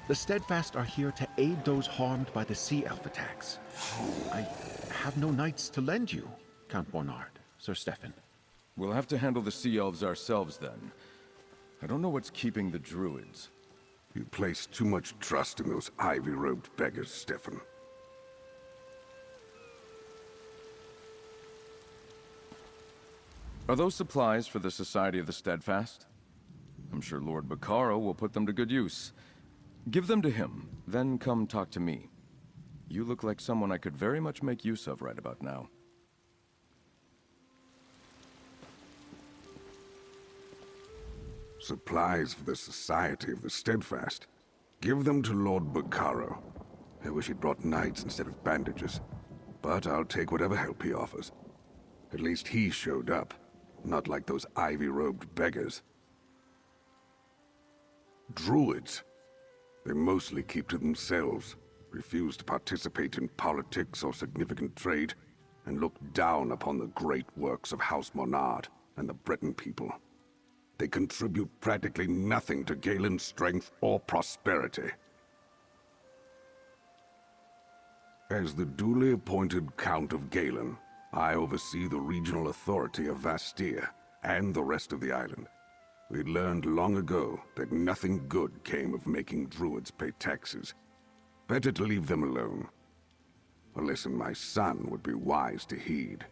The Steadfast are here to aid those harmed by the Sea Elf attacks. I have no knights to lend you, Count Mornard, Sir Stefan. We'll have to handle the Sea Elves ourselves then. I don't know what's keeping the druids. You place too much trust in those ivy-robed beggars, Stefan. Are those supplies for the Society of the Steadfast? I'm sure Lord Bacaro will put them to good use. Give them to him, then come talk to me. You look like someone I could very much make use of right about now. Supplies for the Society of the Steadfast. Give them to Lord Bacaro. I wish he'd brought knights instead of bandages. But I'll take whatever help he offers. At least he showed up, not like those ivy-robed beggars. Druids. They mostly keep to themselves, refuse to participate in politics or significant trade, and look down upon the great works of House Mornard and the Breton people. They contribute practically nothing to Galen's strength or prosperity. As the duly appointed Count of Galen, I oversee the regional authority of Vastir and the rest of the island. We learned long ago that nothing good came of making druids pay taxes. Better to leave them alone. A lesson my son would be wise to heed.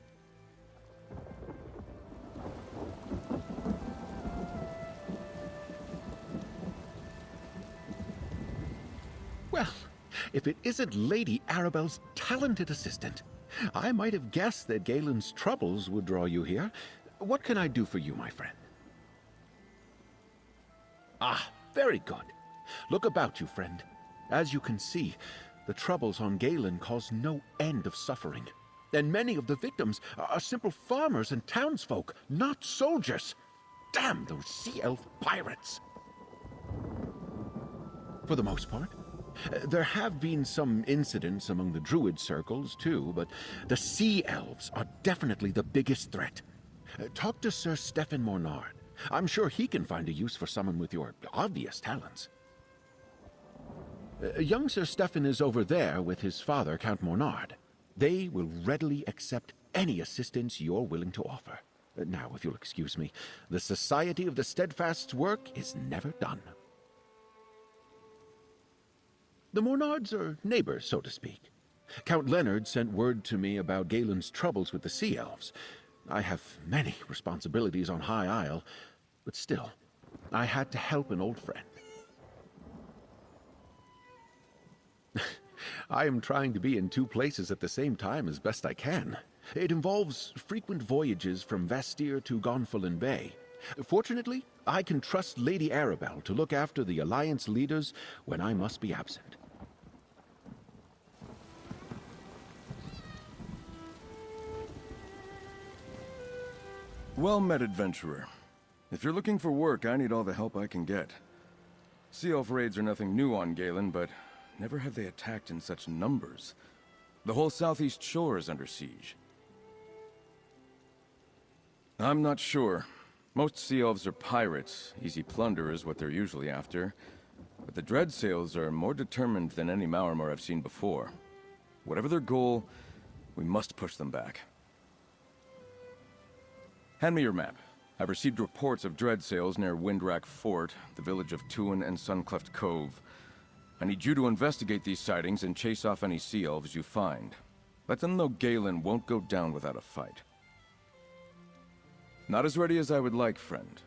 Well, if it isn't Lady Arabelle's talented assistant, I might have guessed that Galen's troubles would draw you here. What can I do for you, my friend? Ah, very good. Look about you, friend. As you can see, the troubles on Galen cause no end of suffering. And many of the victims are simple farmers and townsfolk, not soldiers. Damn those sea elf pirates! For the most part, there have been some incidents among the druid circles, too, but the sea elves are definitely the biggest threat. Talk to Sir Stefan Mornard. I'm sure he can find a use for someone with your obvious talents. Young Sir Stefan is over there with his father, Count Mornard. They will readily accept any assistance you're willing to offer. Now, if you'll excuse me, the Society of the Steadfast's work is never done. The Mornards are neighbors, so to speak. Count Leonard sent word to me about Galen's troubles with the Sea Elves. I have many responsibilities on High Isle, but still, I had to help an old friend. I am trying to be in two places at the same time as best I can. It involves frequent voyages from Vastir to Gonfalon Bay. Fortunately, I can trust Lady Arabelle to look after the Alliance leaders when I must be absent. Well met, adventurer. If you're looking for work, I need all the help I can get. Sea Elf raids are nothing new on Galen, but never have they attacked in such numbers. The whole southeast shore is under siege. I'm not sure. Most Sea Elves are pirates. Easy plunder is what they're usually after. But the Dreadsails are more determined than any Maormer I've seen before. Whatever their goal, we must push them back. Hand me your map. I've received reports of Dreadsails near Windrack Fort, the village of Tuin and Suncleft Cove. I need you to investigate these sightings and chase off any Sea Elves you find. Let them know Galen won't go down without a fight. Not as ready as I would like, friend.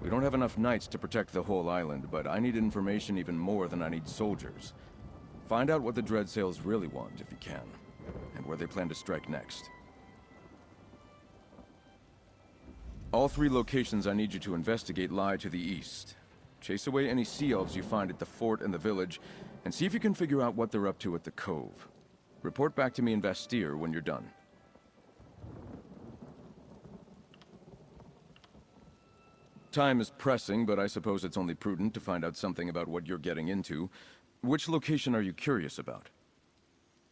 We don't have enough knights to protect the whole island, but I need information even more than I need soldiers. Find out what the Dreadsails really want, if you can, and where they plan to strike next. All three locations I need you to investigate lie to the east. Chase away any Sea Elves you find at the fort and the village, and see if you can figure out what they're up to at the cove. Report back to me in Vastir when you're done. Time is pressing, but I suppose it's only prudent to find out something about what you're getting into. Which location are you curious about?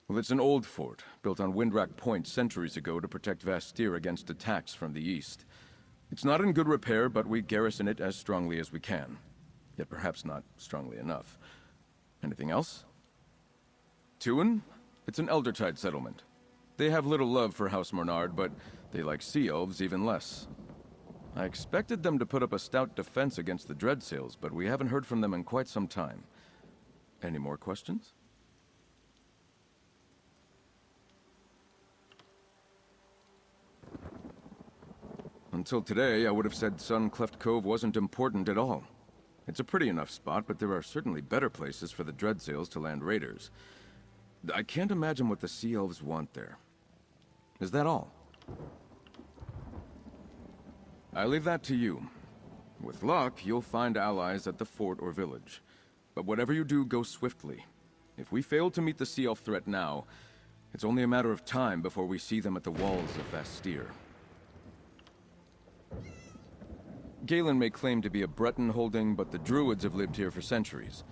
Well, it's an old fort, built on Windrack Point centuries ago to protect Vastir against attacks from the east. It's not in good repair, but we garrison it as strongly as we can. Yet perhaps not strongly enough. Anything else? Tuin? It's an Eldertide settlement. They have little love for House Mornard, but they like sea elves even less. I expected them to put up a stout defense against the Dreadsails, but we haven't heard from them in quite some time. Any more questions? Until today, I would have said Suncleft Cove wasn't important at all. It's a pretty enough spot, but there are certainly better places for the Dreadsails to land raiders. I can't imagine what the Sea Elves want there. Is that all? I leave that to you. With luck, you'll find allies at the fort or village. But whatever you do, go swiftly. If we fail to meet the Sea Elf threat now, it's only a matter of time before we see them at the walls of Vastir. Galen may claim to be a Breton holding, but the druids have lived here for centuries.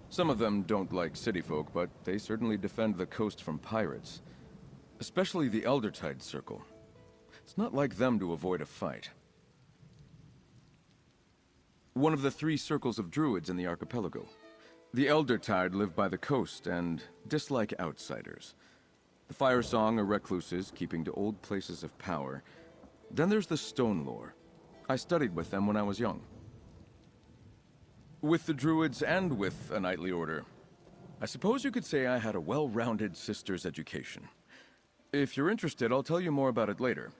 Some of them don't like city folk, but they certainly defend the coast from pirates. Especially the Eldertide Circle. It's not like them to avoid a fight. One of the 3 circles of druids in the archipelago. The Eldertide live by the coast and dislike outsiders. The Firesong are recluses, keeping to old places of power. Then there's the Stone Lore. I studied with them when I was young. With the druids and with a knightly order, I suppose you could say I had a well-rounded sister's education. If you're interested, I'll tell you more about it later.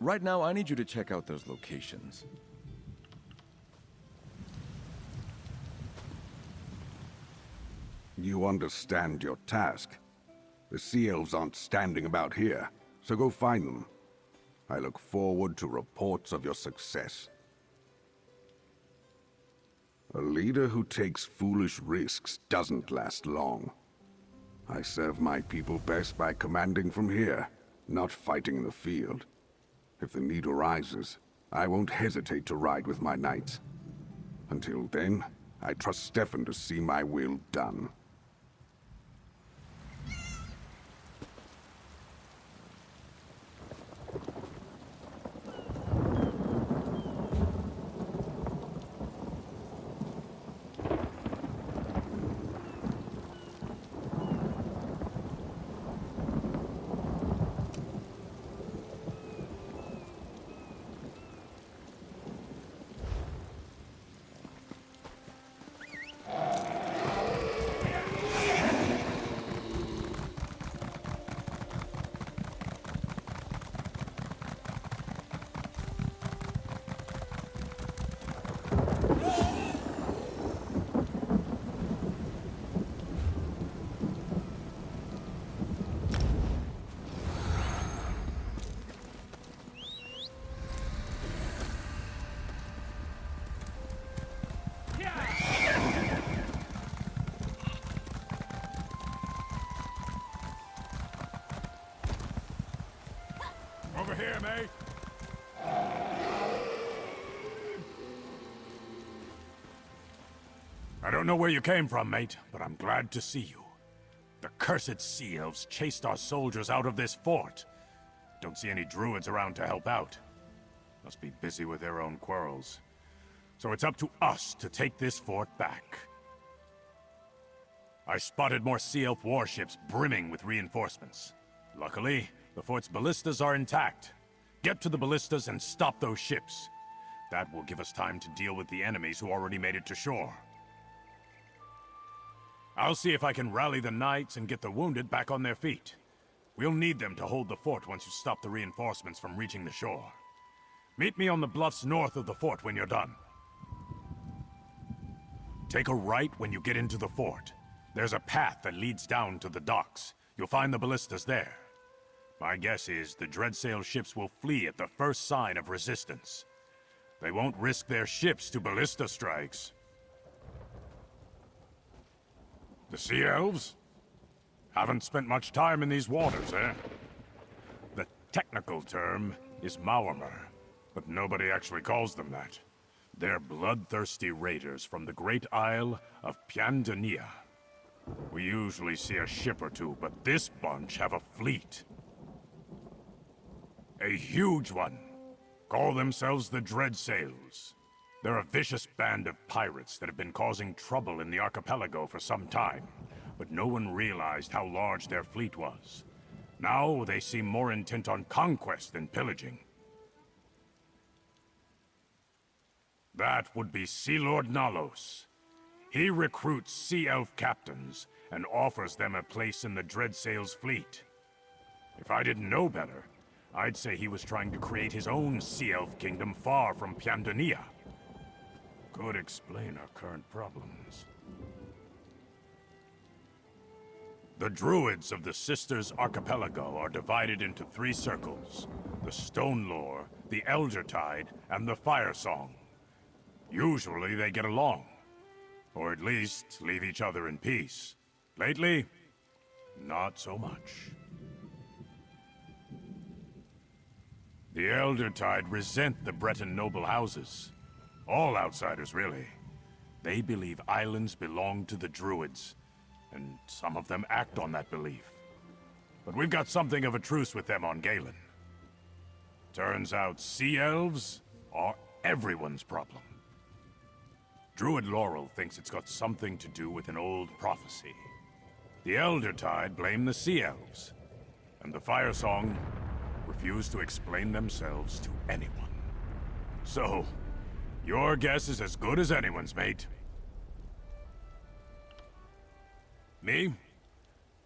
Right now, I need you to check out those locations. You understand your task. The Sea Elves aren't standing about here, so go find them. I look forward to reports of your success. A leader who takes foolish risks doesn't last long. I serve my people best by commanding from here, not fighting in the field. If the need arises, I won't hesitate to ride with my knights. Until then, I trust Stefan to see my will done. Over here, mate. I don't know where you came from, mate, but I'm glad to see you. The cursed Sea Elves chased our soldiers out of this fort. Don't see any druids around to help out. Must be busy with their own quarrels. So it's up to us to take this fort back. I spotted more Sea Elf warships brimming with reinforcements. Luckily, the fort's ballistas are intact. Get to the ballistas and stop those ships. That will give us time to deal with the enemies who already made it to shore. I'll see if I can rally the knights and get the wounded back on their feet. We'll need them to hold the fort once you stop the reinforcements from reaching the shore. Meet me on the bluffs north of the fort when you're done. Take a right when you get into the fort. There's a path that leads down to the docks. You'll find the ballistas there. My guess is the Dreadsail ships will flee at the first sign of resistance. They won't risk their ships to ballista strikes. The Sea Elves? Haven't spent much time in these waters, eh? The technical term is Maormer, but nobody actually calls them that. They're bloodthirsty raiders from the great isle of Piandania. We usually see a ship or two, but this bunch have a fleet. A huge one. Call themselves the Dreadsails. They're a vicious band of pirates that have been causing trouble in the archipelago for some time, but no one realized how large their fleet was. Now they seem more intent on conquest than pillaging. That would be Sea Lord Nalos. He recruits Sea Elf captains and offers them a place in the Dreadsail's fleet. If I didn't know better, I'd say he was trying to create his own Sea Elf kingdom far from Pyandonia. Could explain our current problems. The druids of the Systres archipelago are divided into 3 circles: the Stone Lore, the Eldertide, and the Firesong. Usually they get along, or at least leave each other in peace. Lately, not so much. The Eldertide resent the Breton noble houses. All outsiders, really. They believe islands belong to the druids, and some of them act on that belief. But we've got something of a truce with them on Galen. Turns out sea elves are everyone's problem. Druid Laurel thinks it's got something to do with an old prophecy. The Eldertide blame the sea elves, and the Firesong refuse to explain themselves to anyone. So, your guess is as good as anyone's, mate. Me?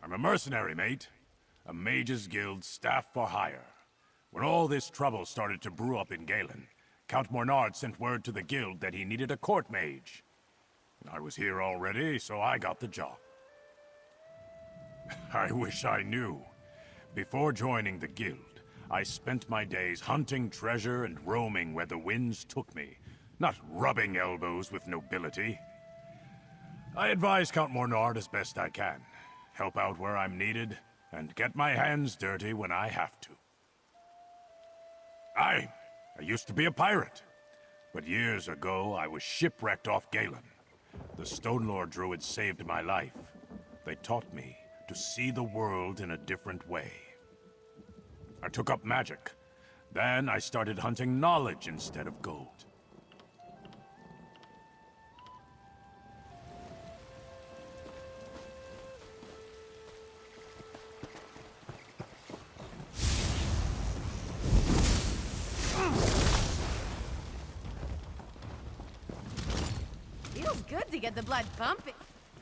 I'm a mercenary, mate. A mage's guild staff for hire. When all this trouble started to brew up in Galen, Count Mornard sent word to the guild that he needed a court mage. I was here already, so I got the job. I wish I knew. Before joining the guild, I spent my days hunting treasure and roaming where the winds took me, not rubbing elbows with nobility. I advise Count Mornard as best I can, help out where I'm needed, and get my hands dirty when I have to. I used to be a pirate, but years ago I was shipwrecked off Galen. The Stonelore druids saved my life. They taught me to see the world in a different way. I took up magic. Then I started hunting knowledge instead of gold. Feels good to get the blood pumping.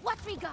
Watch me go.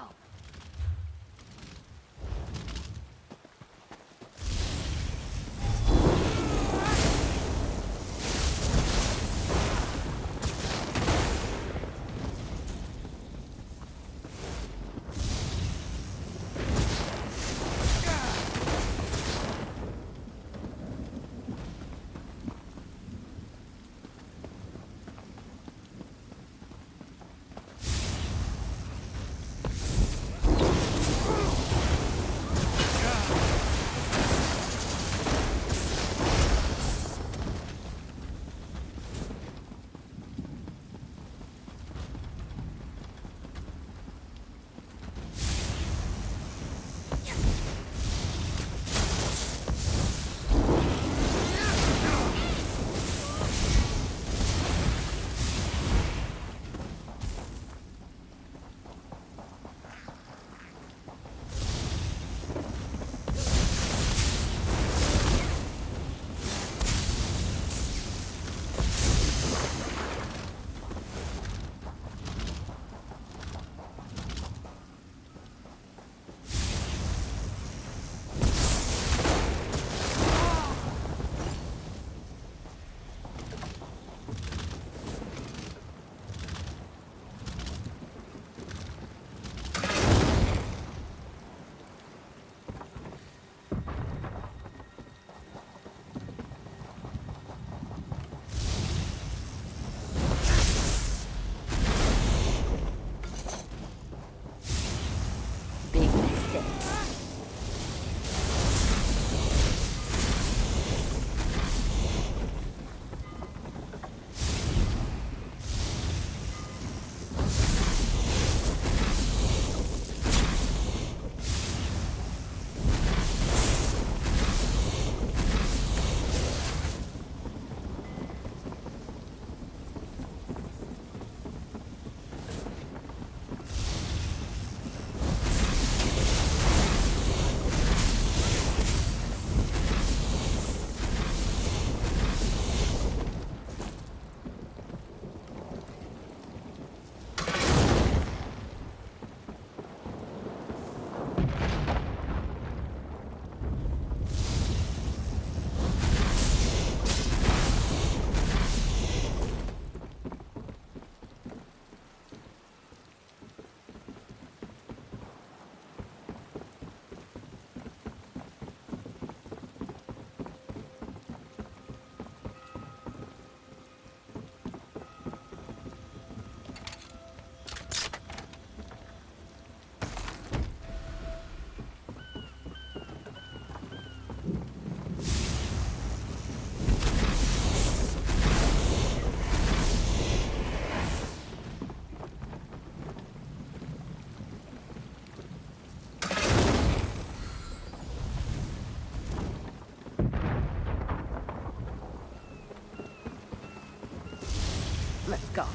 Let's go.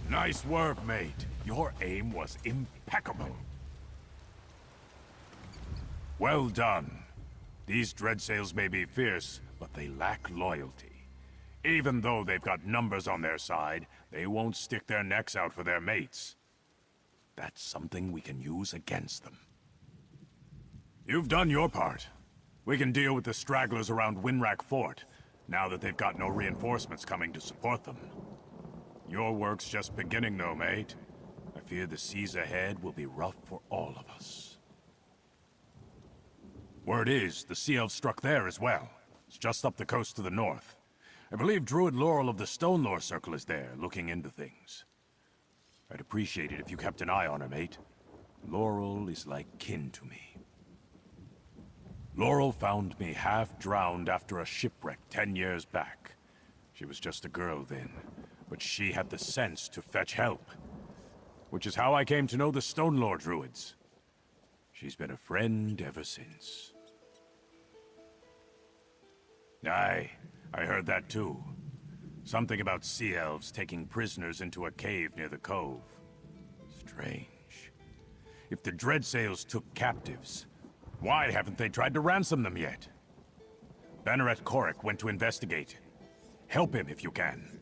Nice work, mate. Your aim was impeccable. Well done. These Dreadsails may be fierce, but they lack loyalty. Even though they've got numbers on their side, they won't stick their necks out for their mates. That's something we can use against them. You've done your part. We can deal with the stragglers around Windwrack Fort, now that they've got no reinforcements coming to support them. Your work's just beginning, though, mate. I fear the seas ahead will be rough for all of us. Word is, the Sea Elves struck there as well. It's just up the coast to the north. I believe Druid Laurel of the Stonelore Circle is there, looking into things. I'd appreciate it if you kept an eye on her, mate. Laurel is like kin to me. Laurel found me half-drowned after a shipwreck 10 years back. She was just a girl then, but she had the sense to fetch help. Which is how I came to know the Stonelore Druids. She's been a friend ever since. Aye, I heard that too. Something about sea elves taking prisoners into a cave near the cove. Strange. If the Dreadsails took captives, why haven't they tried to ransom them yet? Banneret Corrick went to investigate. Help him if you can.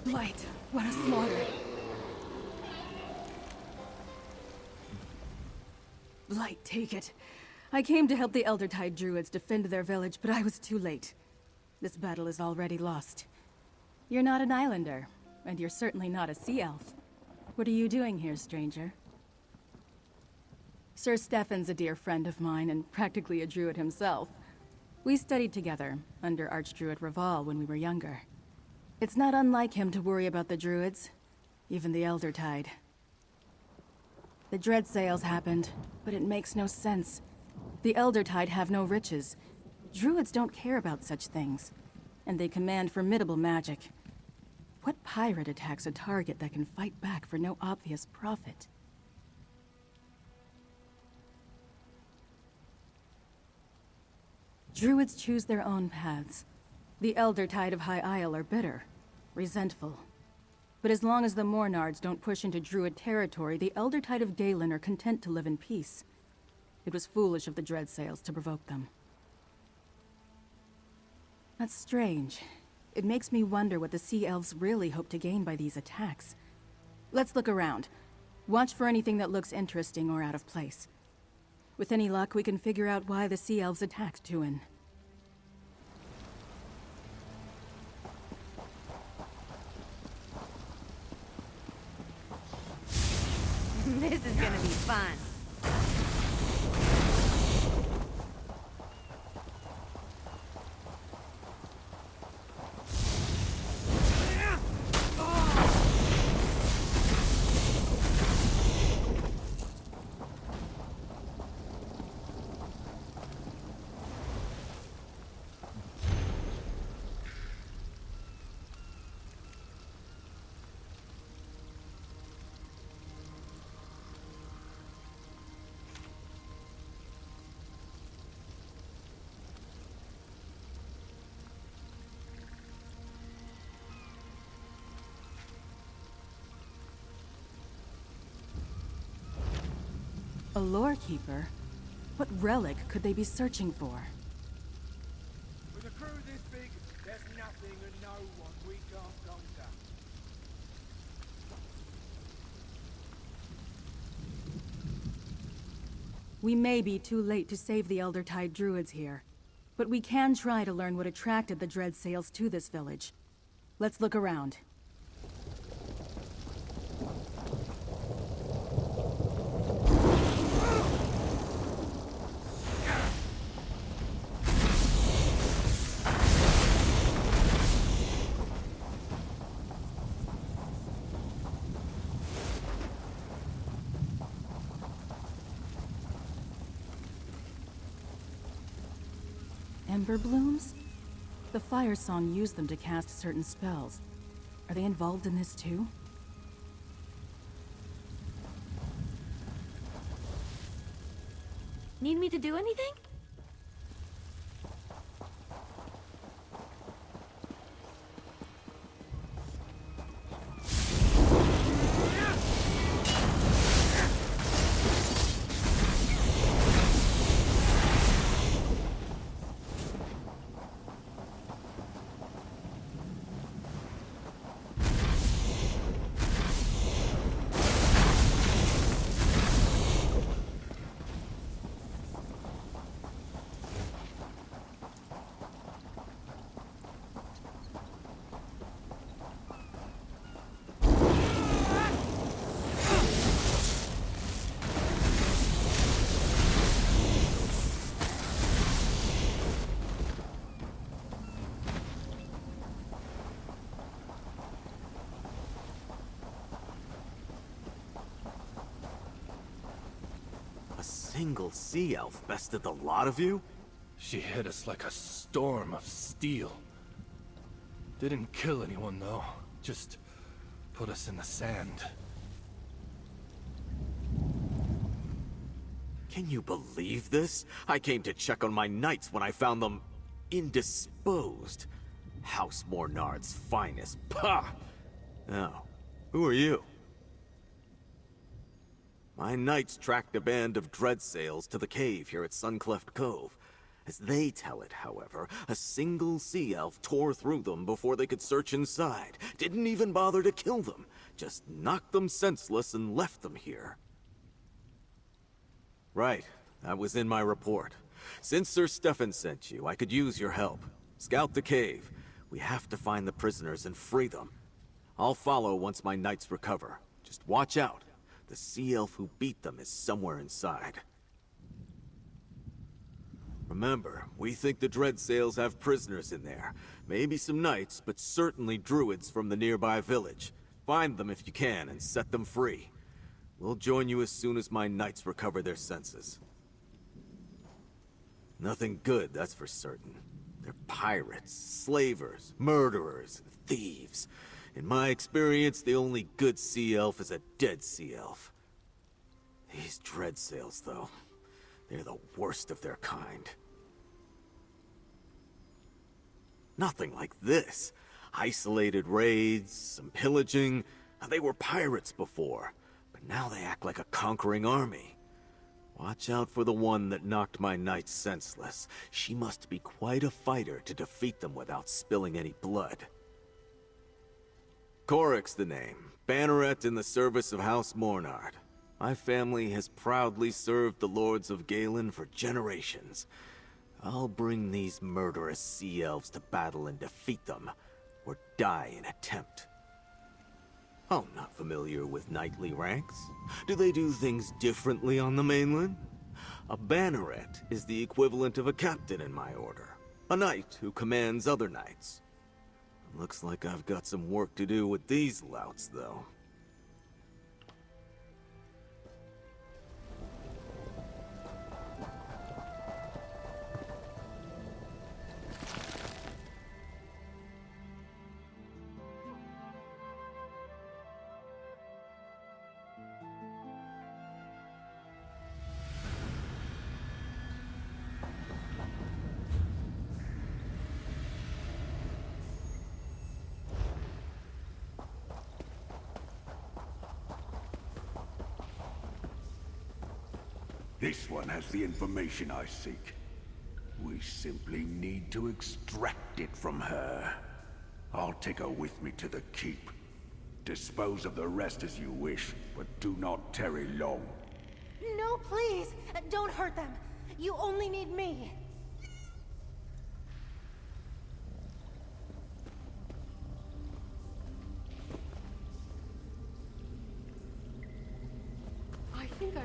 Blight, what a slaughter. Blight, take it. I came to help the Eldertide Druids defend their village, but I was too late. This battle is already lost. You're not an islander, and you're certainly not a sea elf. What are you doing here, stranger? Sir Stefan's a dear friend of mine, and practically a druid himself. We studied together, under Archdruid Laurel when we were younger. It's not unlike him to worry about the druids, even the Eldertide. The Dreadsails happened, but it makes no sense. The Eldertide have no riches. Druids don't care about such things, and they command formidable magic. What pirate attacks a target that can fight back for no obvious profit? Druids choose their own paths. The Eldertide of High Isle are bitter, resentful. But as long as the Mornards don't push into Druid territory, the Eldertide of Galen are content to live in peace. It was foolish of the Dreadsails to provoke them. That's strange. It makes me wonder what the Sea Elves really hope to gain by these attacks. Let's look around. Watch for anything that looks interesting or out of place. With any luck, we can figure out why the Sea Elves attacked Tuin. This is gonna be fun. A lore keeper? What relic could they be searching for? With a crew this big, there's nothing and no one we can't conquer. We may be too late to save the Eldertide Druids here, but we can try to learn what attracted the Dreadsails to this village. Let's look around. Ember blooms? The Firesong used them to cast certain spells. Are they involved in this too? Need me to do anything? Single sea elf bested the lot of you? She hit us like a storm of steel. Didn't kill anyone, though. Just put us in the sand. Can you believe this? I came to check on my knights when I found them indisposed. House Mornard's finest. Pah! Now, who are you? My knights tracked a band of Dreadsails to the cave here at Suncleft Cove. As they tell it, however, a single sea elf tore through them before they could search inside. Didn't even bother to kill them. Just knocked them senseless and left them here. Right, that was in my report. Since Sir Stefan sent you, I could use your help. Scout the cave. We have to find the prisoners and free them. I'll follow once my knights recover. Just watch out. The sea elf who beat them is somewhere inside. Remember, we think the Dreadsails have prisoners in there. Maybe some knights, but certainly druids from the nearby village. Find them if you can and set them free. We'll join you as soon as my knights recover their senses. Nothing good, that's for certain. They're pirates, slavers, murderers, thieves. In my experience, the only good sea elf is a dead sea elf. These Dreadsails, though, they're the worst of their kind. Nothing like this. Isolated raids, some pillaging. They were pirates before, but now they act like a conquering army. Watch out for the one that knocked my knights senseless. She must be quite a fighter to defeat them without spilling any blood. Coric's the name. Banneret in the service of House Mornard. My family has proudly served the Lords of Galen for generations. I'll bring these murderous sea elves to battle and defeat them, or die in attempt. I'm not familiar with knightly ranks. Do they do things differently on the mainland? A banneret is the equivalent of a captain in my order. A knight who commands other knights. Looks like I've got some work to do with these louts, though. This one has the information I seek. We simply need to extract it from her. I'll take her with me to the keep. Dispose of the rest as you wish, but do not tarry long. No, please! Don't hurt them! You only need me!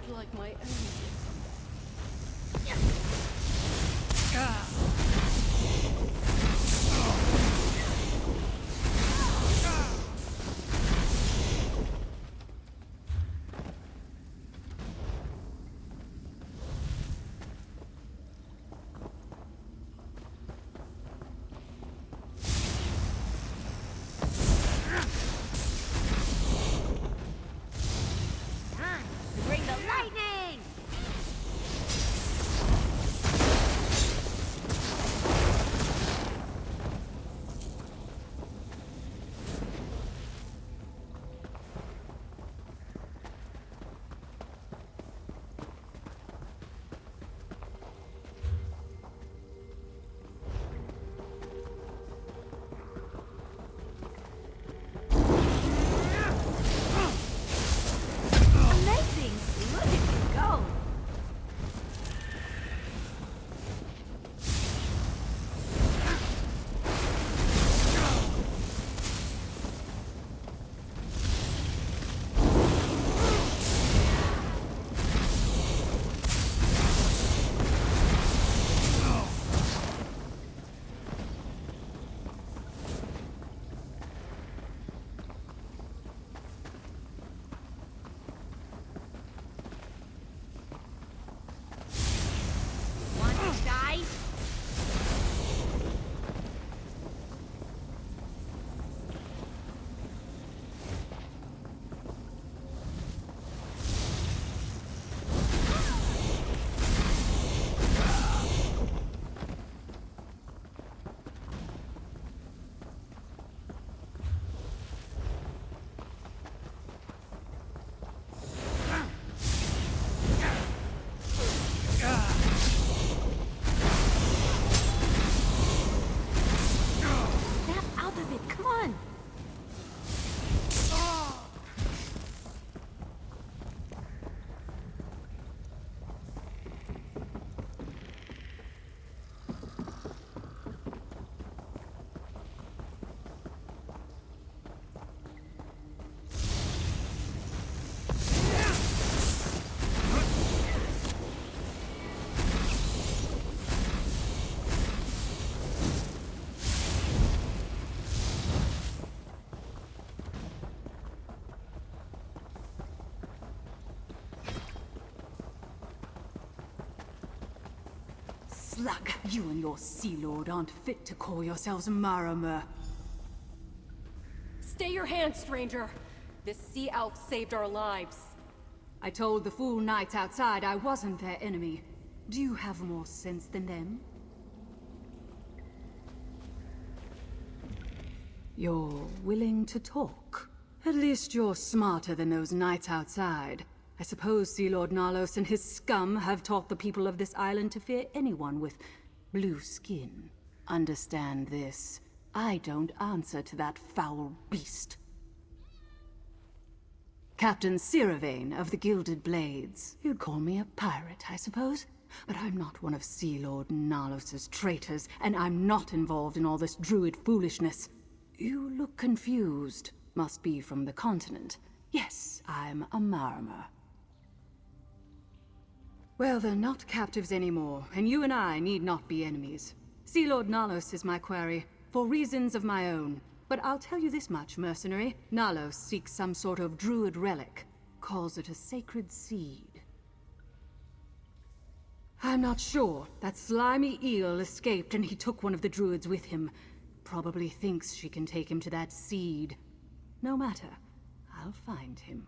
I'd like my own. Bring the lightning! Amazing! Look at you go! Want to die? Snap out of it, come on! Slug, you and your Sea Lord aren't fit to call yourselves Maramer. Stay your hand, stranger. This sea elf saved our lives. I told the fool knights outside I wasn't their enemy. Do you have more sense than them? You're willing to talk. At least you're smarter than those knights outside. I suppose Sea Lord Nalos and his scum have taught the people of this island to fear anyone with blue skin. Understand this. I don't answer to that foul beast. Captain Siravaen of the Gilded Blades. You'd call me a pirate, I suppose? But I'm not one of Sea Lord Nalos's traitors, and I'm not involved in all this druid foolishness. You look confused. Must be from the continent. Yes, I'm a Maramer. Well, they're not captives anymore, and you and I need not be enemies. Sea Lord Nalos is my quarry, for reasons of my own. But I'll tell you this much, mercenary. Nalos seeks some sort of druid relic. Calls it a sacred seed. I'm not sure. That slimy eel escaped and he took one of the druids with him. Probably thinks she can take him to that seed. No matter. I'll find him.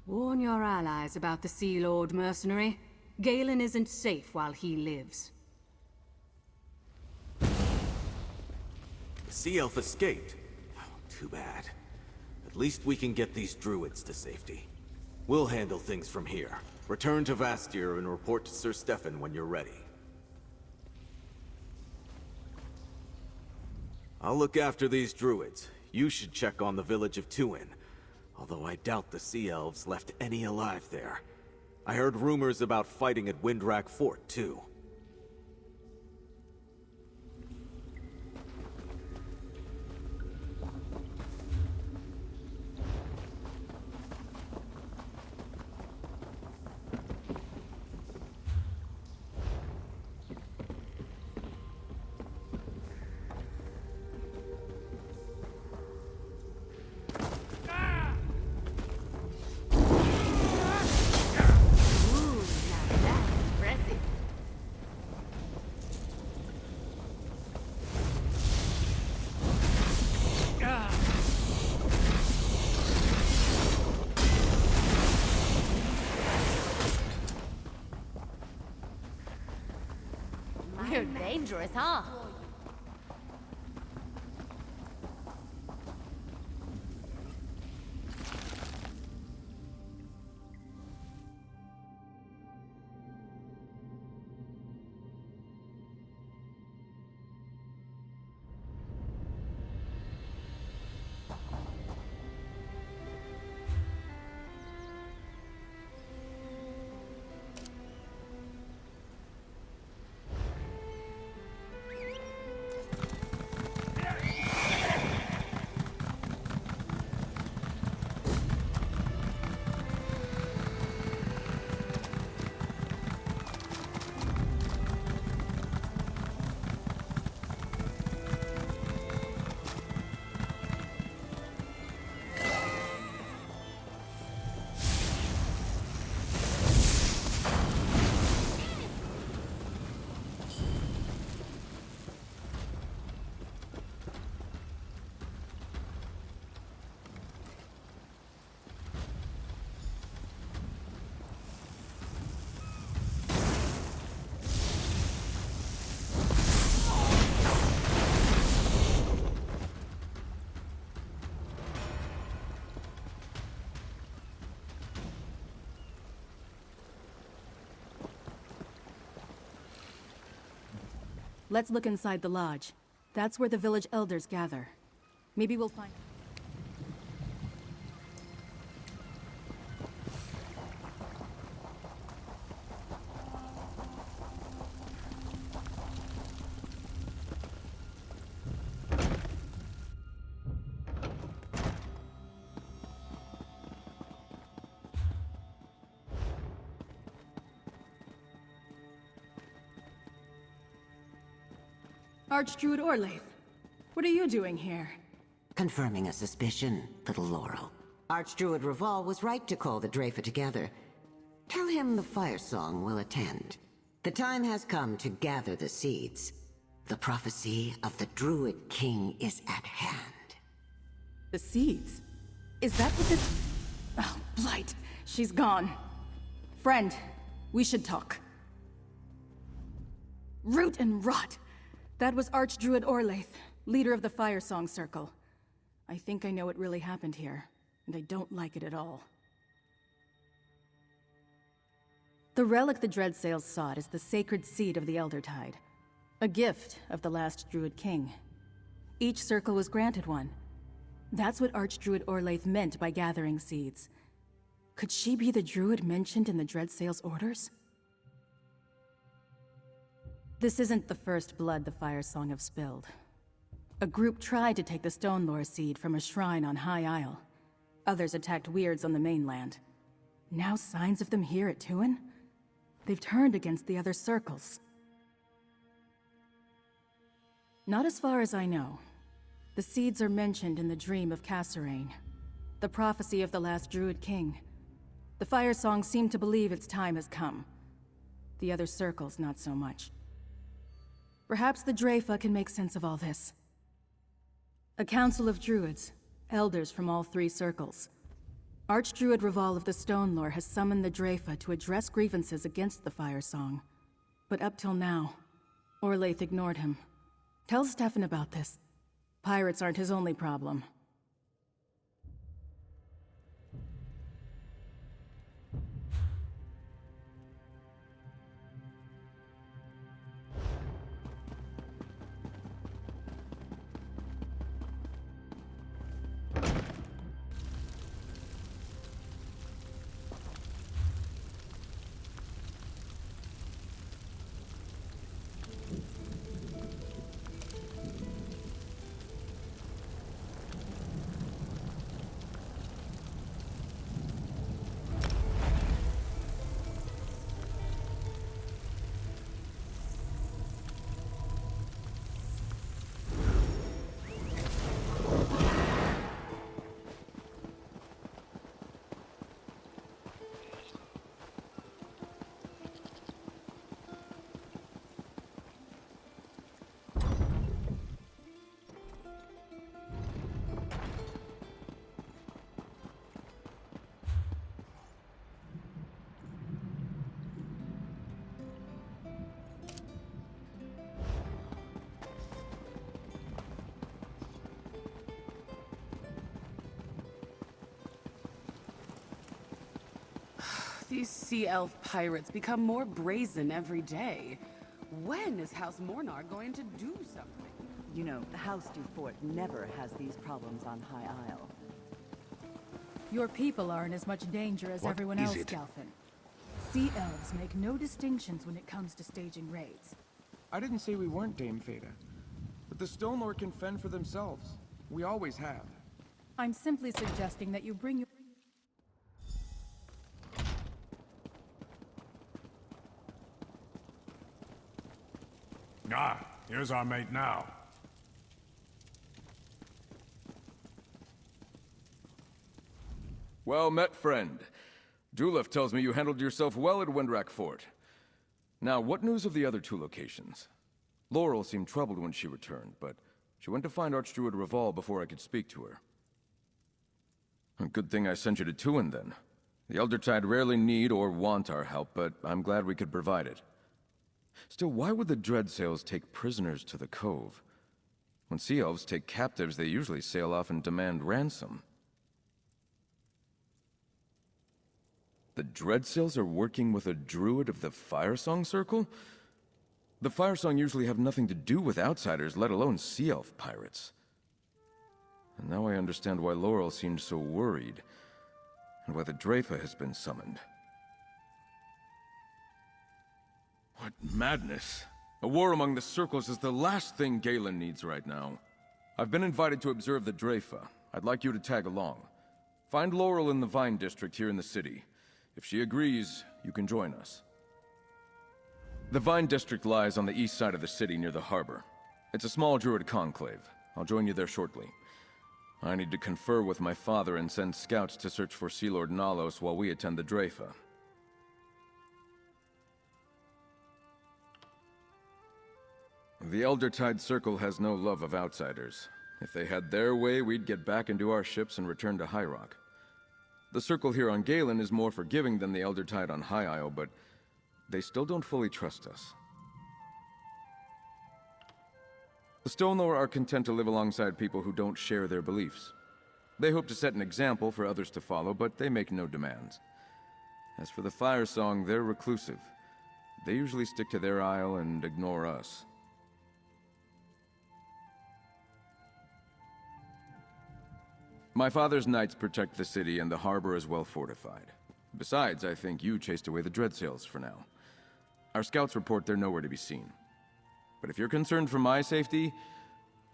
Warn your allies about the Sea Lord, mercenary. Galen isn't safe while he lives. The Sea Elf escaped. Oh, too bad. At least we can get these druids to safety. We'll handle things from here. Return to Vastir and report to Sir Stefan when you're ready. I'll look after these druids. You should check on the village of Tuin. Although I doubt the Sea Elves left any alive there. I heard rumors about fighting at Windwrack Fort, too. dangerous, huh? Let's look inside the lodge. That's where the village elders gather. Maybe we'll find... Archdruid Ellic, what are you doing here? Confirming a suspicion, little Laurel. Archdruid Laurel was right to call the Dreyfa together. Tell him the Firesong will attend. The time has come to gather the seeds. The prophecy of the Druid King is at hand. The seeds? Is that what this... Oh, Blight. She's gone. Friend, we should talk. Root and rot! That was Archdruid Ellic, leader of the Firesong Circle. I think I know what really happened here, and I don't like it at all. The relic the Dreadsail sought is the sacred seed of the Eldertide, a gift of the last Druid King. Each circle was granted one. That's what Archdruid Ellic meant by gathering seeds. Could she be the druid mentioned in the Dreadsail's orders? This isn't the first blood the Firesong have spilled. A group tried to take the Stone Lore seed from a shrine on High Isle. Others attacked weirds on the mainland. Now signs of them here at Tuin? They've turned against the other circles. Not as far as I know. The seeds are mentioned in the Dream of Siravaen, the prophecy of the last Druid King. The Firesong seem to believe its time has come. The other circles, not so much. Perhaps the Dreyfa can make sense of all this. A council of druids, elders from all three circles. Archdruid Laurel of the Stone Lore has summoned the Dreyfa to address grievances against the Firesong. But up till now, Ellic ignored him. Tell Stefan about this. Pirates aren't his only problem. These sea elf pirates become more brazen every day. When is House Mornard going to do something? You know, the House du Fort never has these problems on High Isle. Your people are in as much danger as everyone else, Galfin. Sea elves make no distinctions when it comes to staging raids. I didn't say we weren't, Dame Fada. But the Stone Lord can fend for themselves. We always have. I'm simply suggesting that you bring your... Ah, here's our mate now. Well met, friend. Dhulef tells me you handled yourself well at Windwrack Fort. Now, what news of the other two locations? Laurel seemed troubled when she returned, but she went to find Archdruid Reval before I could speak to her. A good thing I sent you to Tuin, then. The Eldertide rarely need or want our help, but I'm glad we could provide it. Still, why would the Dreadsails take prisoners to the Cove? When Sea Elves take captives, they usually sail off and demand ransom. The Dreadsails are working with a druid of the Firesong Circle? The Firesong usually have nothing to do with outsiders, let alone Sea Elf pirates. And now I understand why Laurel seemed so worried, and why the Draifa has been summoned. What madness! A war among the circles is the last thing Galen needs right now. I've been invited to observe the Draifa. I'd like you to tag along. Find Laurel in the Vine District here in the city. If she agrees, you can join us. The Vine District lies on the east side of the city near the harbor. It's a small druid conclave. I'll join you there shortly. I need to confer with my father and send scouts to search for Sea Lord Nalos while we attend the Draifa. The Eldertide Circle has no love of outsiders. If they had their way, we'd get back into our ships and return to High Rock. The Circle here on Galen is more forgiving than the Eldertide on High Isle, but they still don't fully trust us. The Stonelore are content to live alongside people who don't share their beliefs. They hope to set an example for others to follow, but they make no demands. As for the Firesong, they're reclusive. They usually stick to their isle and ignore us. My father's knights protect the city, and the harbor is well fortified. Besides, I think you chased away the Dreadsails for now. Our scouts report they're nowhere to be seen. But if you're concerned for my safety,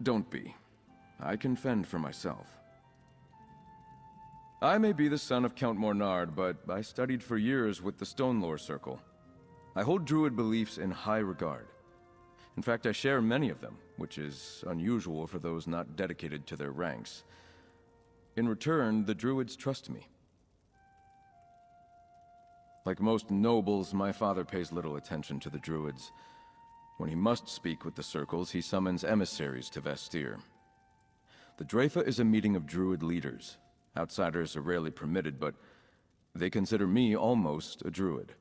don't be. I can fend for myself. I may be the son of Count Mornard, but I studied for years with the Stonelore Circle. I hold druid beliefs in high regard. In fact, I share many of them, which is unusual for those not dedicated to their ranks. In return, the druids trust me. Like most nobles, my father pays little attention to the druids. When he must speak with the circles, he summons emissaries to Vestir. The Draifa is a meeting of druid leaders. Outsiders are rarely permitted, but they consider me almost a druid.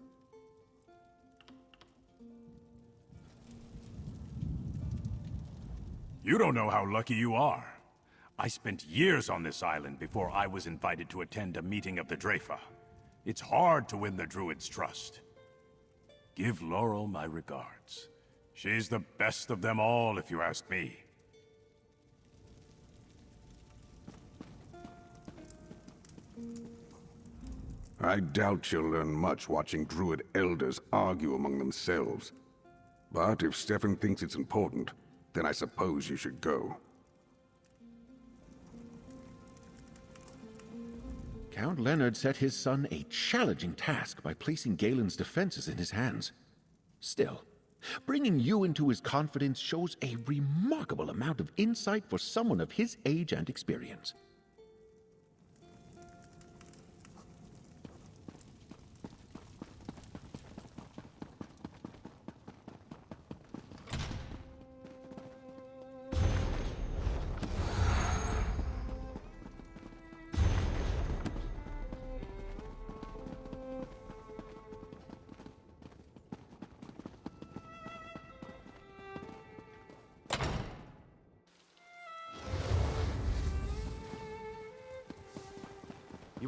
You don't know how lucky you are. I spent years on this island before I was invited to attend a meeting of the Draifa. It's hard to win the druids' trust. Give Laurel my regards. She's the best of them all, if you ask me. I doubt you'll learn much watching druid elders argue among themselves. But if Stefan thinks it's important, then I suppose you should go. Count Leonard set his son a challenging task by placing Galen's defenses in his hands. Still, bringing you into his confidence shows a remarkable amount of insight for someone of his age and experience.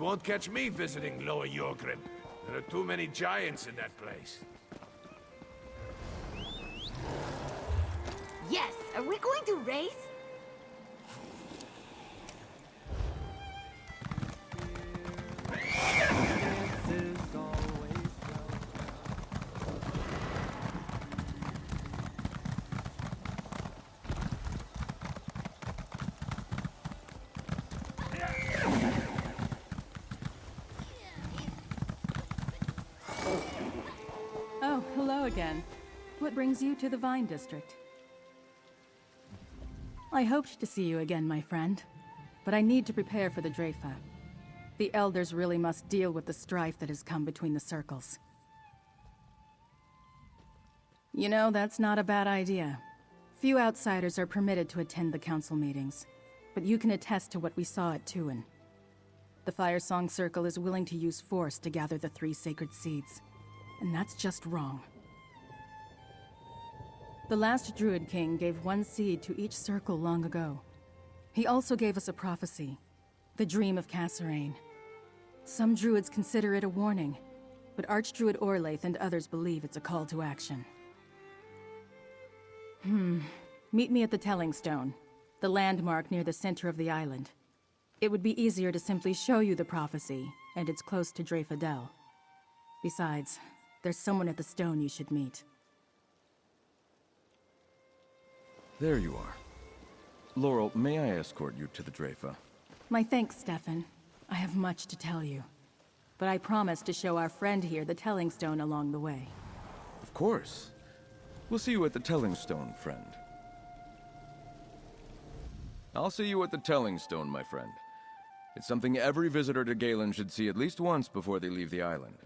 You won't catch me visiting Lower Yorgrim. There are too many giants in that place. Yes! Are we going to race? Oh, hello again. What brings you to the Vine District? I hoped to see you again, my friend. But I need to prepare for the Dreyfa. The Elders really must deal with the strife that has come between the circles. You know, that's not a bad idea. Few outsiders are permitted to attend the council meetings, but you can attest to what we saw at Tuin. The Firesong Circle is willing to use force to gather the 3 sacred seeds, and that's just wrong. The last Druid King gave 1 seed to each circle long ago. He also gave us a prophecy, the Dream of Kasserine. Some Druids consider it a warning, but Archdruid Ellic and others believe it's a call to action. Meet me at the Telling Stone, the landmark near the center of the island. It would be easier to simply show you the prophecy, and it's close to Dreyfa. Besides, there's someone at the stone you should meet. There you are. Laurel, may I escort you to the Dreyfa? My thanks, Stefan. I have much to tell you. But I promise to show our friend here the Telling Stone along the way. Of course. We'll see you at the Telling Stone, friend. I'll see you at the Telling Stone, my friend. It's something every visitor to Galen should see at least once before they leave the island.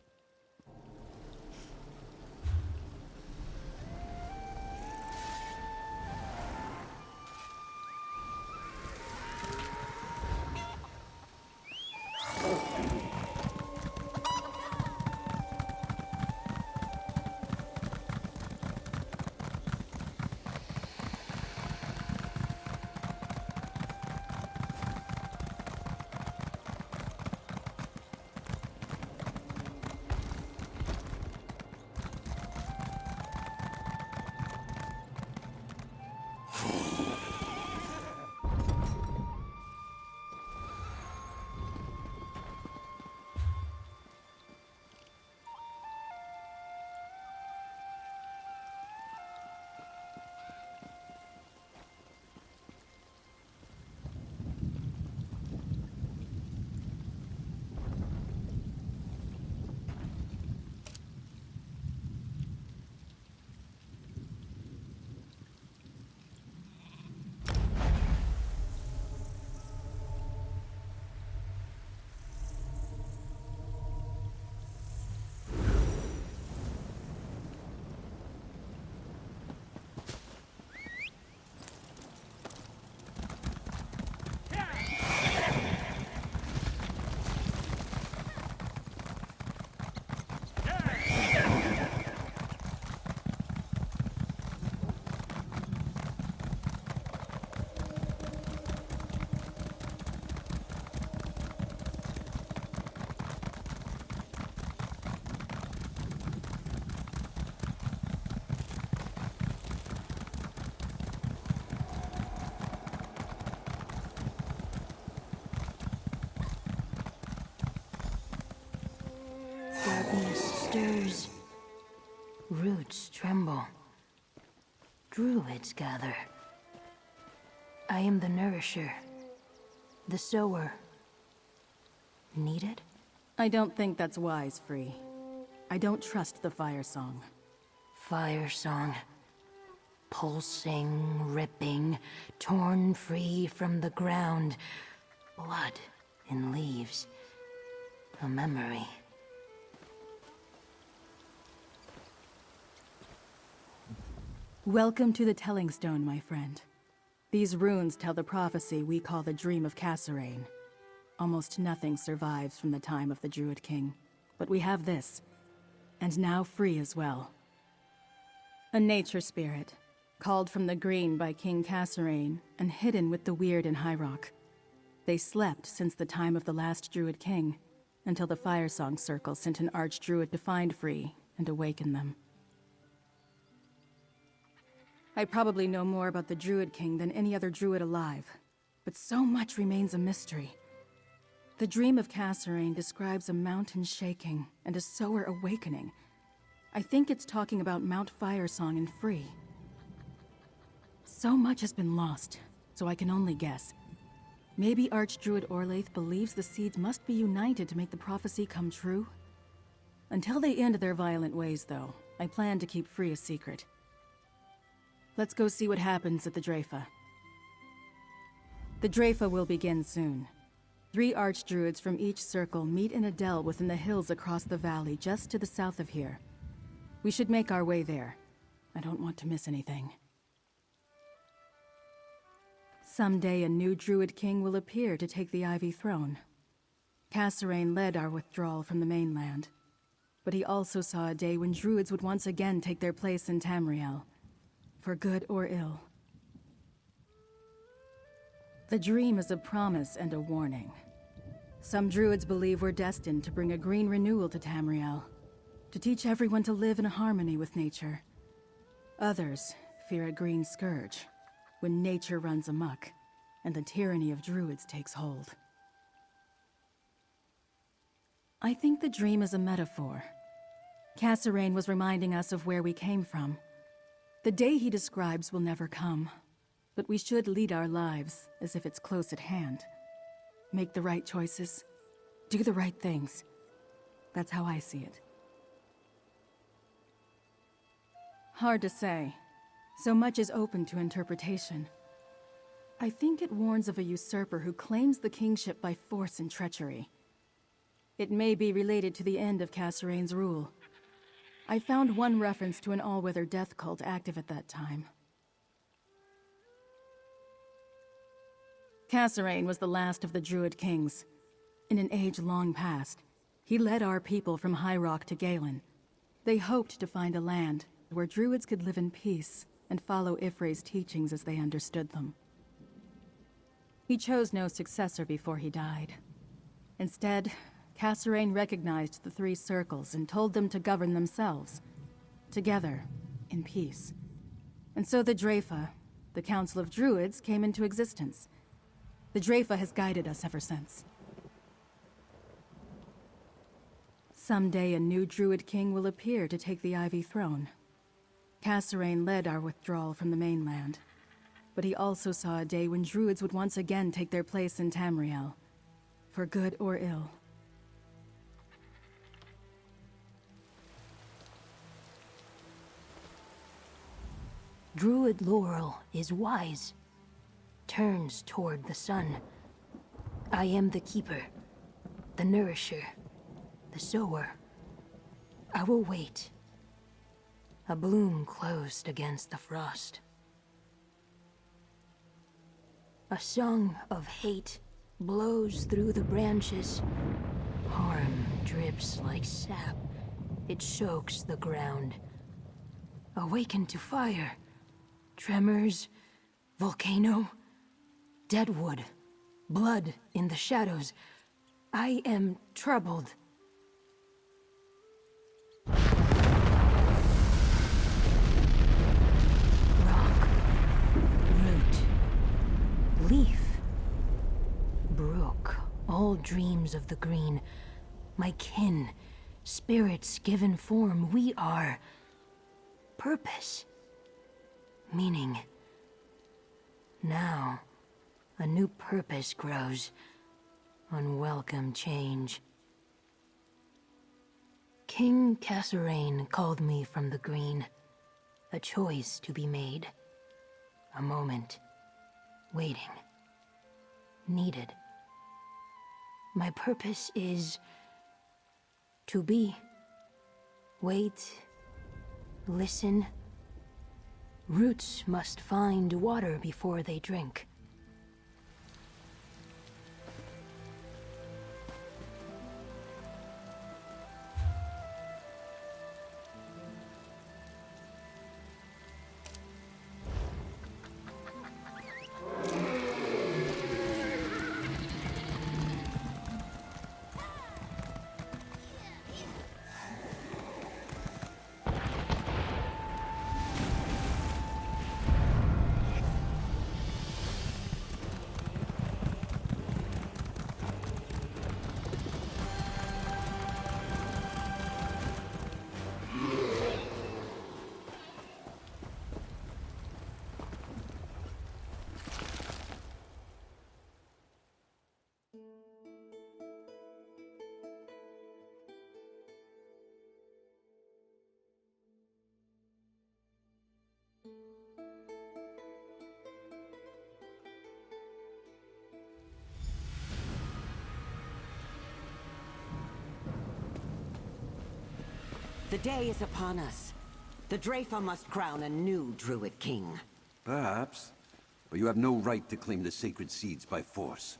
Darkness stirs. Roots tremble. Druids gather. I am the nourisher. The sower. Needed? I don't think that's wise, Frii. I don't trust the Firesong. Firesong. Pulsing, ripping, torn free from the ground. Blood in leaves. A memory. Welcome to the Telling Stone, my friend. These runes tell the prophecy we call the Dream of Kasserine. Almost nothing survives from the time of the Druid King, but we have this, and now Frii as well. A nature spirit, called from the green by King Kasserine, and hidden with the weird in High Rock. They slept since the time of the last Druid King, until the Firesong Circle sent an Archdruid to find Frii and awaken them. I probably know more about the Druid King than any other Druid alive, but so much remains a mystery. The dream of Siravaen describes a mountain shaking and a sower awakening. I think it's talking about Mount Firesong and Frii. So much has been lost, so I can only guess. Maybe Archdruid Orlaith believes the seeds must be united to make the prophecy come true? Until they end their violent ways, though, I plan to keep Frii a secret. Let's go see what happens at the Dreyfa. The Dreyfa will begin soon. 3 Archdruids from each circle meet in a dell within the hills across the valley just to the south of here. We should make our way there. I don't want to miss anything. Someday a new Druid King will appear to take the Ivy Throne. Siravaen led our withdrawal from the mainland, but he also saw a day when Druids would once again take their place in Tamriel, for good or ill. The dream is a promise and a warning. Some Druids believe we're destined to bring a green renewal to Tamriel, to teach everyone to live in harmony with nature. Others fear a green scourge, when nature runs amok, and the tyranny of Druids takes hold. I think the dream is a metaphor. Siravaen was reminding us of where we came from. The day he describes will never come, but we should lead our lives as if it's close at hand. Make the right choices, do the right things. That's how I see it. Hard to say. So much is open to interpretation. I think it warns of a usurper who claims the kingship by force and treachery. It may be related to the end of Siravaen's rule. I found one reference to an all-weather death cult active at that time. Siravaen was the last of the Druid Kings. In an age long past, he led our people from High Rock to Galen. They hoped to find a land where Druids could live in peace and follow Ifre's teachings as they understood them. He chose no successor before he died. Instead, Siravaen recognized the 3 circles and told them to govern themselves, together, in peace. And so the Dreyfa, the Council of Druids, came into existence. The Dreyfa has guided us ever since. Someday a new Druid King will appear to take the Ivy Throne. Siravaen led our withdrawal from the mainland, but he also saw a day when Druids would once again take their place in Tamriel, for good or ill. Druid Laurel is wise, turns toward the sun. I am the keeper, the nourisher, the sower. I will wait. A bloom closed against the frost. A song of hate blows through the branches. Harm drips like sap. It soaks the ground. Awaken to fire. Tremors, volcano, deadwood, blood in the shadows. I am troubled. Rock, root, leaf, brook, all dreams of the green. My kin, spirits given form, we are purpose. Meaning. Now, a new purpose grows. Unwelcome change. King Siravaen called me from the green. A choice to be made. A moment. Waiting. Needed. My purpose is to be. Wait. Listen. Roots must find water before they drink. The day is upon us. The Draifa must crown a new Druid king. Perhaps. But you have no right to claim the sacred seeds by force.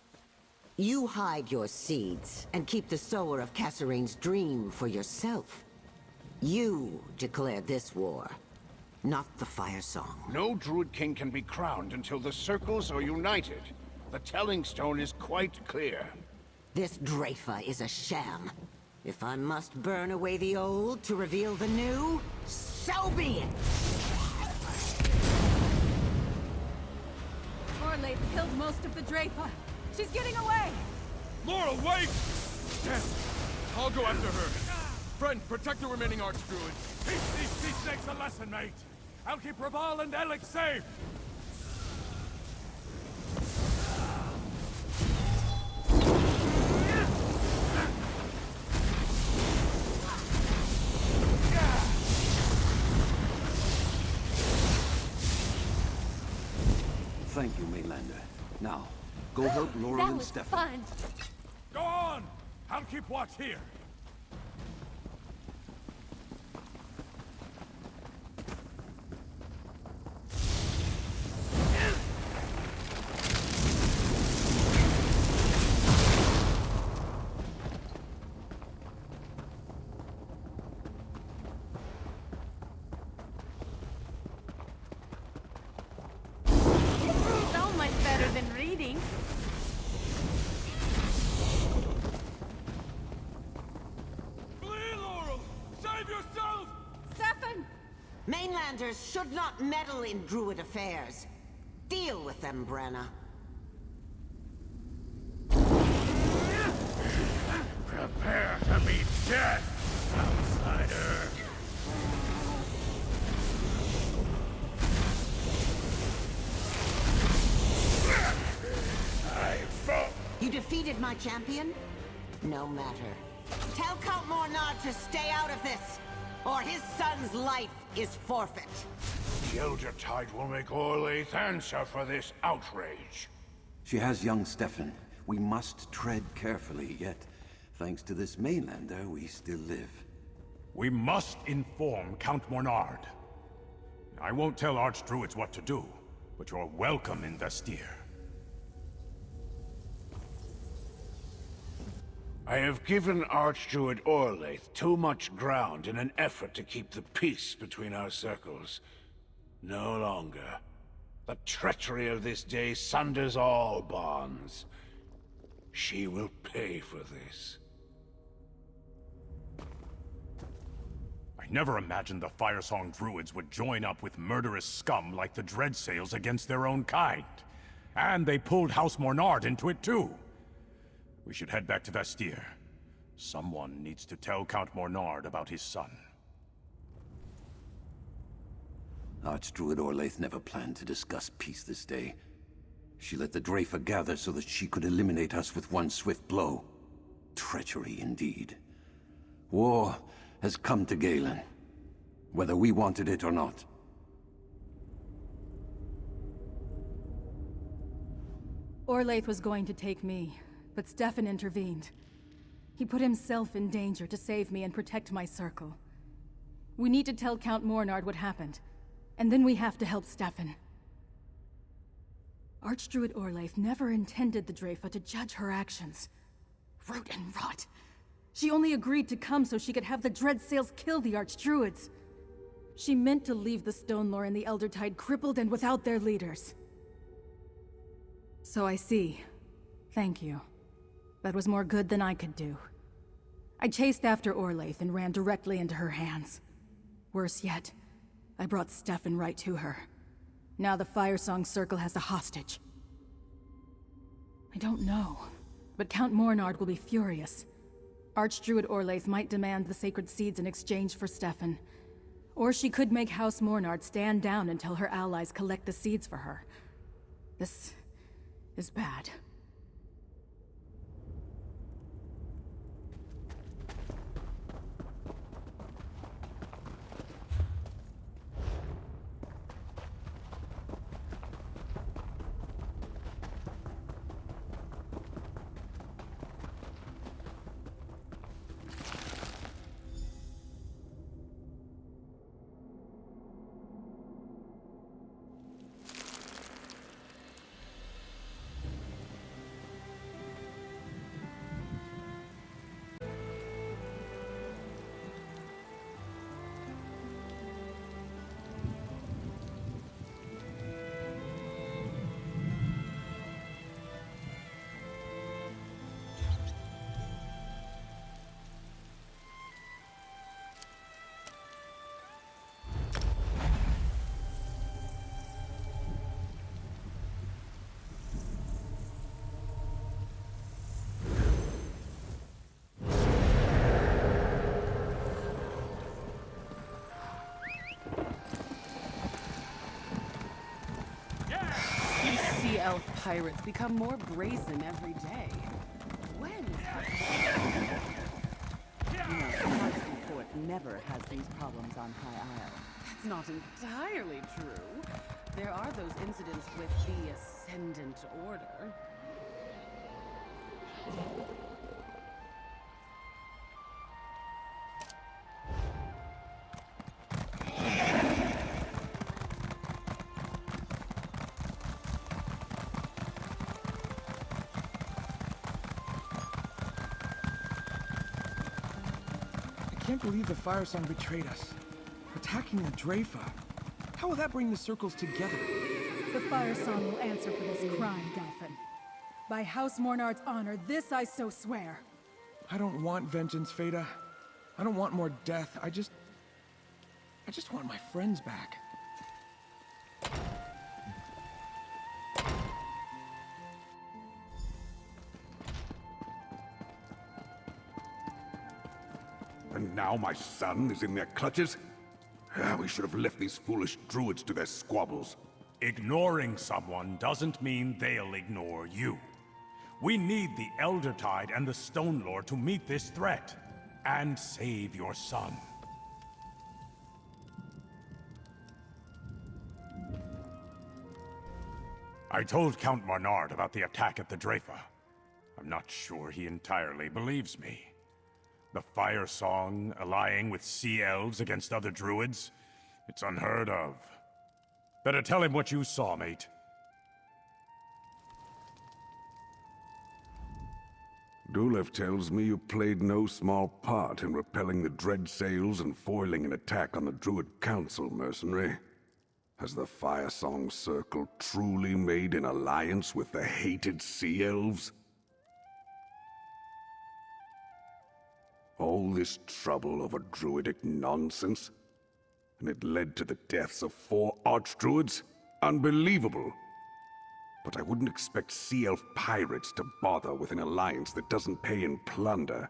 You hide your seeds and keep the sower of Cassarain's dream for yourself. You declare this war, not the Firesong. No Druid king can be crowned until the circles are united. The telling stone is quite clear. This Draifa is a sham. If I must burn away the old to reveal the new, so be it! Orlaith killed most of the Draifa. She's getting away! Laurel, wait! Yes, I'll go after her. Friend, protect the remaining Archdruids. Teach these sea snakes a lesson, mate. I'll keep Raval and Ellic safe. Thank you, Mainlander. Now, go help Laurel and Stefan. Go on! I'll keep watch here. So much better than reading. Flee, Laurel! Save yourself! Stefan! Mainlanders should not meddle in Druid affairs. Deal with them, Brenna. Prepare to meet death, outsider! You defeated my champion? No matter. Tell Count Mornard to stay out of this, or his son's life is forfeit. The Elder Tide will make Orlaith answer for this outrage. She has young Stefan. We must tread carefully, yet, thanks to this Mainlander, we still live. We must inform Count Mornard. I won't tell Archdruids what to do, but you're welcome in Vestir. I have given Archdruid Orlaith too much ground in an effort to keep the peace between our circles. No longer. The treachery of this day sunders all bonds. She will pay for this. I never imagined the Firesong Druids would join up with murderous scum like the Dreadsails against their own kind. And they pulled House Mornard into it too. We should head back to Vestir. Someone needs to tell Count Mornard about his son. Archdruid Orlaith never planned to discuss peace this day. She let the Draifa gather so that she could eliminate us with one swift blow. Treachery indeed. War has come to Galen, whether we wanted it or not. Orlaith was going to take me, but Stefan intervened. He put himself in danger to save me and protect my circle. We need to tell Count Mornard what happened, and then we have to help Stefan. Archdruid Orlaith never intended the Draifa to judge her actions. Root and rot. She only agreed to come so she could have the Dreadsails kill the Archdruids. She meant to leave the Stone Lore and the Elder Tide crippled and without their leaders. So I see. Thank you. That was more good than I could do. I chased after Orlaith and ran directly into her hands. Worse yet, I brought Stefan right to her. Now the Firesong Circle has a hostage. I don't know, but Count Mornard will be furious. Archdruid Orlaith might demand the sacred seeds in exchange for Stefan. Or she could make House Mornard stand down until her allies collect the seeds for her. This is bad. elf pirates become more brazen every day. When is Archdruid Fort never has these problems on High Isle. That's not entirely true. There are those incidents with the Ascendant Order. I can't believe the Firesong betrayed us. Attacking the Draifa. How will that bring the circles together? The Firesong will answer for this crime, Delphin. By House Mornard's honor, this I so swear. I don't want vengeance, Feda. I don't want more death. I just want my friends back. And now my son is in their clutches? We should have left these foolish druids to their squabbles. Ignoring someone doesn't mean they'll ignore you. We need the Elder Tide and the Stone Lord to meet this threat, and save your son. I told Count Mornard about the attack at the Draifa. I'm not sure he entirely believes me. The Firesong allying with Sea Elves against other druids? It's unheard of. Better tell him what you saw, mate. Dhulef tells me you played no small part in repelling the Dreadsails and foiling an attack on the Druid Council, mercenary. Has the Firesong Circle truly made an alliance with the hated Sea Elves? All this trouble over druidic nonsense? And it led to the deaths of 4 Archdruids? Unbelievable! But I wouldn't expect Sea Elf pirates to bother with an alliance that doesn't pay in plunder.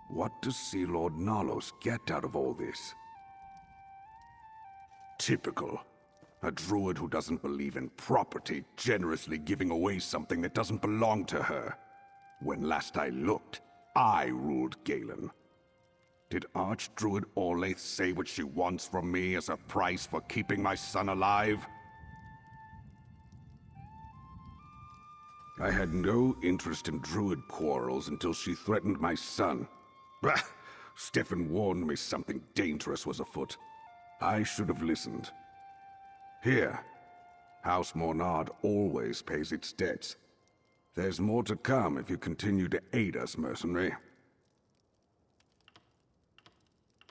What does Sea Lord Nalos get out of all this? Typical. A druid who doesn't believe in property generously giving away something that doesn't belong to her. When last I looked, I ruled Galen. Did Archdruid Ellic say what she wants from me as a price for keeping my son alive? I had no interest in druid quarrels until she threatened my son. Bah! Stefan warned me something dangerous was afoot. I should have listened. Here, House Mornard always pays its debts. There's more to come if you continue to aid us, mercenary.